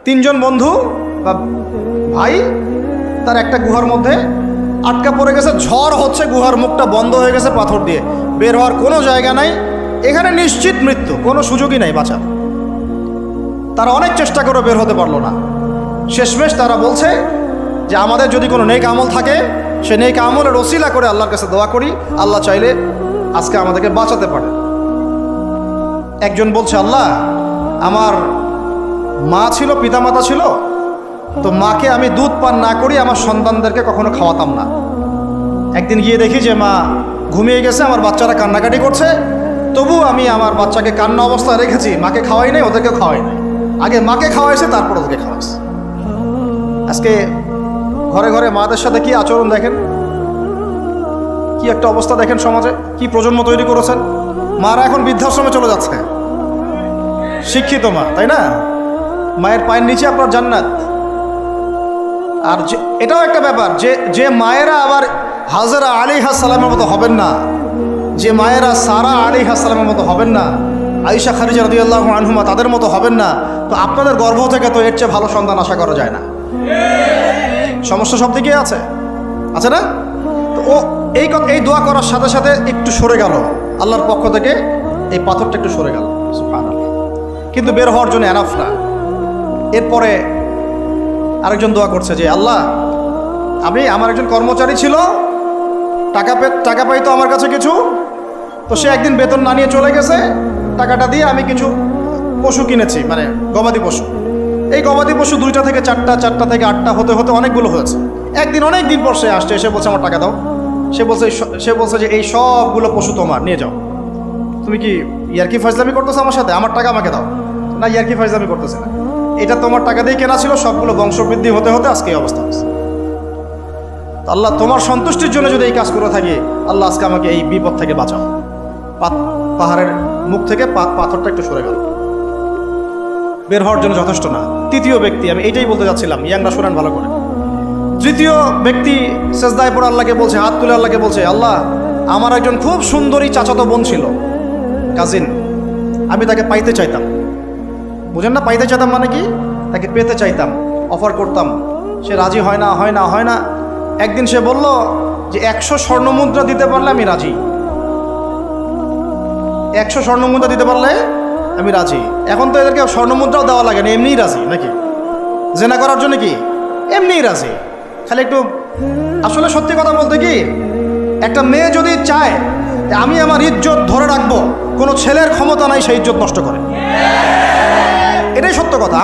তিনজন বন্ধু বা ভাই তার একটা গুহার মধ্যে আটকা পড়ে গেছে, ঝড় হচ্ছে, গুহার মুখটা বন্ধ হয়ে গেছে পাথর দিয়ে, বের হওয়ার কোনো জায়গা নাই, এখানে নিশ্চিত মৃত্যু, কোনো সুযোগই নাই বাঁচার। তারা অনেক চেষ্টা করে বের হতে পারলো না। শেষমেশ তারা বলছে যে আমাদের যদি কোনো নেক আমল থাকে, সে নেক আমলের ওসিলা করে আল্লাহর কাছে দোয়া করি, আল্লাহ চাইলে আজকে আমাদেরকে বাঁচাতে পারে। একজন বলছে, আল্লাহ আমার মা ছিল, পিতামাতা ছিল, তো মাকে আমি দুধ পান না করি আমার সন্তানদেরকে কখনো খাওয়াতাম না। একদিন গিয়ে দেখি যে মা ঘুমিয়ে গেছে, আমার বাচ্চারা কান্নাকাটি করছে, তবু আমি আমার বাচ্চাকে কান্না অবস্থায় রেখেছি, মাকে খাওয়াই নাই, ওদেরকে খাওয়াই নাই, আগে মাকে খাওয়াইছে তারপর ওদেরকে খাওয়াইছে। আজকে ঘরে ঘরে মাদের সাথে কি আচরণ দেখেন, কি একটা অবস্থা দেখেন সমাজে, কি প্রজন্ম তৈরি করেছেন। মারা এখন বৃদ্ধাশ্রমে চলে যাচ্ছে, শিক্ষিত মা, তাই না? মায়ের পায়ের নিচে আপনার জান্নাত। আর এটাও একটা ব্যাপার যে মায়েরা আবার হাজরা আলাইহিস সালামের মতো হবেন না, যে মায়েরা সারা আলাইহিস সালামের মতো হবেন না, আয়েশা খাদিজা রাদিয়াল্লাহু আনহুমা তাদের মতো হবেন না, তো আপনাদের গর্ভ থেকে তো এর চেয়ে ভালো সন্তান আশা করা যায় না। সমস্যা সব দিকেই আছে না? তো ও এই দোয়া করার সাথে সাথে একটু সরে গেল, আল্লাহর পক্ষ থেকে এই পাথরটা একটু সরে গেল, সুবহানাল্লাহ। কিন্তু বের হওয়ার জন্য এনাফ না। এরপরে আরেকজন দোয়া করছে যে আল্লাহ, আমার একজন কর্মচারী ছিল, টাকা পাইতো আমার কাছে কিছু, তো সে একদিন বেতন না নিয়ে চলে গেছে, টাকাটা দিয়ে আমি কিছু পশু কিনেছি, মানে গবাদি পশু। এই গবাদি পশু 2টা থেকে 4টা, 4টা থেকে 8টা হতে হতে অনেকগুলো হয়েছে। একদিন অনেক দিন পর সে আসছে, এসে বলছে আমার টাকা দাও। সে বলছে যে এই সবগুলো পশু তোমার, নিয়ে যাও। তুমি কি ইয়ার্কি ফাজলামি করতেছো আমার সাথে? আমার টাকা আমাকে দাও। না, ইয়ার্কি ফাজলামি করতেছে না, এটা তোমার টাকা দিয়ে কেনা ছিল, সবগুলো বংশবৃদ্ধি হতে হতে আজকে এই অবস্থা হচ্ছে। আল্লাহ তোমার সন্তুষ্টির জন্য যদি এই কাজ করে থাকি, আল্লাহ আজকে আমাকে এই বিপদ থেকে বাঁচাও। পাহাড়ের মুখ থেকে পাথরটা একটু সরে গেল, বের হওয়ার জন্য যথেষ্ট না। তৃতীয় ব্যক্তি, আমি এইটাই বলতে যাচ্ছিলাম, ইয়াংরা শোনেন ভালো করে। তৃতীয় ব্যক্তি সেজদায় পড়ে আল্লাহকে বলছে, হাত তুলে আল্লাহকে বলছে, আল্লাহ আমার একজন খুব সুন্দরী চাচাতো বোন ছিল, কাজিন, আমি তাকে পাইতে চাইতাম। বুঝেন না, পাইতে চাইতাম মানে কি? তাকে পেতে চাইতাম, অফার করতাম, সে রাজি হয় না। একদিন সে বলল যে 100 স্বর্ণমুদ্রা দিতে পারলে আমি রাজি, 100 স্বর্ণমুদ্রা দিতে পারলে আমি রাজি। এখন তো এদেরকে স্বর্ণমুদ্রাও দেওয়া লাগে না, এমনিই রাজি নাকি? জেনা করার জন্য কি এমনিই রাজি, খালি একটু। আসলে সত্যি কথা বলতে কি, একটা মেয়ে যদি চায় আমি আমার ইজ্জত ধরে রাখবো, কোনো ছেলের ক্ষমতা নাই সেই ইজ্জত নষ্ট করে, এটাই সত্য কথা।